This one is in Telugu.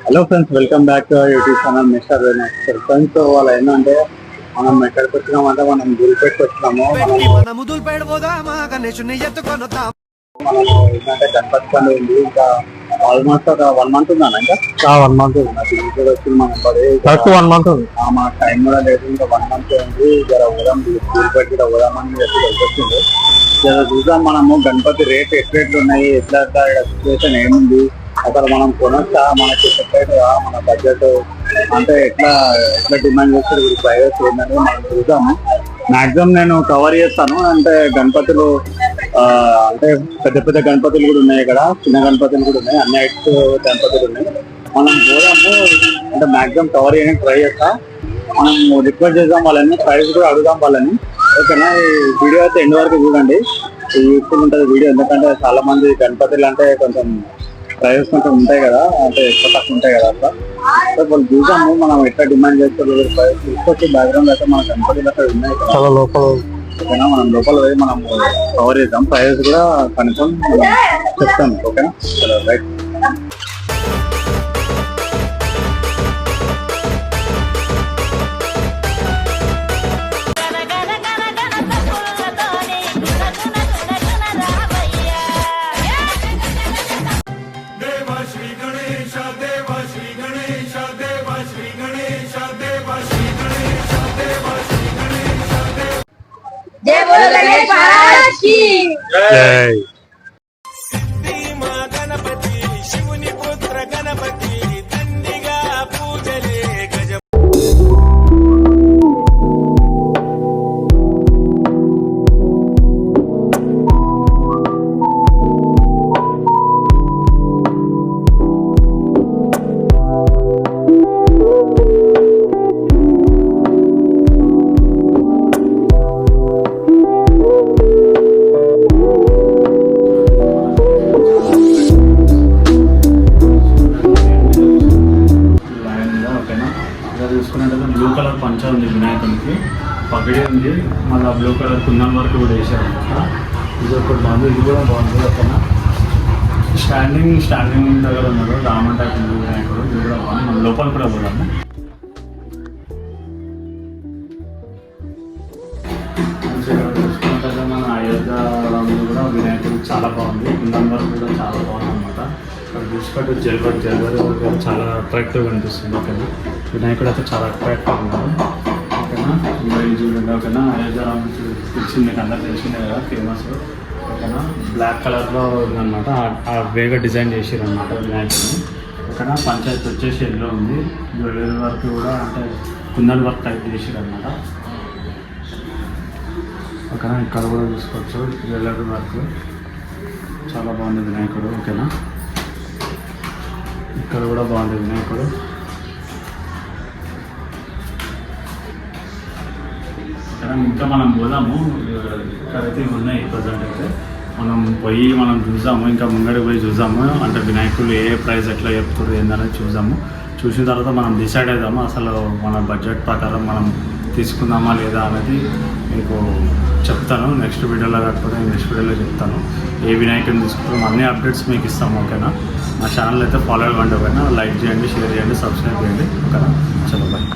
Hello friends, welcome back to YouTube channel mister Vinayak. Friends, వాళ్ళు ఏంటంటే మనం ఎక్కడికి వచ్చినామంటే మనం గురిపెట్టి వచ్చినాము. మనం ఏంటంటే గణపతి పండుగ ఉంది. ఇంకా ఆల్మోస్ట్ ఒక 1 మంత్ ఉందా? ఇంకా 1 మంత్ వచ్చింది. మనం ఫస్ట్ 1 మంత్ ఉంది. మా టైం కూడా లేదు, ఇంకా 1 మంత్ ఉంది. జర ఉదయం గురిపెట్టి కూడా ఉదయమని వచ్చింది. జర చూద్దాం మనము గణపతి రేట్ ఎట్లా ఉన్నాయి, ఎట్లా సిచ్యువేషన్ ఏముంది, అసలు మనం కొనొచ్చా, మనకి సెపరేట్ గా మన బడ్జెట్ అంటే ఎట్లా డిమాండ్ చేస్తారు వీళ్ళు ప్రైవేట్ ఏంటని మనం చూద్దాము. మాక్సిమం నేను కవర్ చేస్తాను. అంటే గణపతులు అంటే పెద్ద పెద్ద గణపతులు కూడా ఉన్నాయి ఇక్కడ, చిన్న గణపతులు కూడా ఉన్నాయి, అన్ని హైట్స్ గణపతులు ఉన్నాయి. మనం పోదాము, అంటే మాక్సిమం కవర్ చేయడానికి ట్రై చేస్తా. మనం రిక్వెస్ట్ చేద్దాం వాళ్ళని, ప్రైస్ కూడా అడుగుదాం వాళ్ళని. ఓకేనా? ఈ వీడియో అయితే ఎండ్ వరకు చూడండి, యూస్ఫుల్ ఉంటుంది వీడియో. ఎందుకంటే చాలా మంది గణపతులు అంటే కొంచెం ప్రైజెస్ కొంచెం ఉంటాయి కదా, అంటే ఎక్కువ తక్కువ ఉంటాయి కదా. అట్లా వాళ్ళు చూసాము మనం ఎట్లా డిమాండ్ చేస్తారు. ప్రైస్ తీసుకొచ్చి బ్యాక్గ్రౌండ్ అయితే మన గణపతులు అక్కడ ఉన్నాయి చాలా లోపల. ఓకేనా? మనం లోపల పోయి మనం కవర్ చేద్దాం, ప్రైజెస్ కూడా కన్ఫర్మ్ చెప్తాను. ఓకేనా? చలో రైట్. जय बोलो गणेश महाराज की जय। गणपति शिवनि पुत्र गणपति దండిగా పూజలే గజ చూసుకున్నట్టు బ్లూ కలర్ పంచ ఉంది వినాయకునికి, పగడి ఉంది, మళ్ళీ బ్లూ కలర్ కుందన్ వరకు కూడా వేసారు అనమాట. ఇది ఒకటి బాగుంది, ఇది కూడా బాగుంది. ఓకేనా? స్టాండింగ్ దగ్గర ఉన్నారు రామంటాకు వినాయకుడు, ఇది కూడా బాగుంది. మనం లోపల కూడా పోదాము. చూసుకున్నట్టు మన అయోధ్యలో కూడా వినాయకుడు చాలా బాగుంది, కుందన్ వరకు కూడా చాలా బాగుంది అనమాట. అక్కడ చూసుకుంటే జల్వరి చాలా అట్రాక్టివ్గా అనిపిస్తుంది. ఓకేనా? వినాయకుడు అయితే చాలా అట్రాక్టివ్గా ఉన్నారు. ఓకేనా? ఇది చూడండి. ఓకేనా? అయోధ్య ఇచ్చింది మీకు అందరు తెలిసిందే కదా, ఫేమస్. ఓకేనా? బ్లాక్ కలర్లో ఉందన్నమాట, ఆ వేగా డిజైన్ చేసారు అనమాట వినాయకుడిని. ఓకేనా? పంచాయతీ వచ్చేసి ఎల్లో ఉంది, జ్యువెలరీ వర్క్ కూడా అంటే కుందన్ వర్క్ టైప్ చేసారు అనమాట. ఓకేనా? ఇక్కడ కూడా చూసుకోవచ్చు జ్యువెలరీ వర్క్ చాలా బాగుంది వినాయకుడు. ఓకేనా? ఇక్కడ కూడా బాగుంది వినాయకుడు. ఇంకా మనం పోదాము, ఇక్కడైతే ఉన్నాయి ప్రజెంట్ అయితే. మనం చూసాము, ఇంకా ముంగడికి పోయి చూసాము, అంటే వినాయకులు ఏ ప్రైస్ ఎట్లా చెప్తారు ఏందనేది చూసాము. చూసిన తర్వాత మనం డిసైడ్ అవుదాము అసలు మన బడ్జెట్ ప్రకారం మనం తీసుకుందామా లేదా అనేది మీకు చెప్తాను నెక్స్ట్ వీడియోలో. కాకపోతే నెక్స్ట్ వీడియోలో చెప్తాను ఏ వినాయకుడిని తీసుకుంటాం, అన్ని అప్డేట్స్ మీకు ఇస్తాము. ఓకేనా? మా ఛానల్ అయితే ఫాలో అవ్వండి. ఓకేనా? లైక్ చేయండి, షేర్ చేయండి, సబ్స్క్రైబ్ చేయండి. ఓకేనా? చలో బాయ్.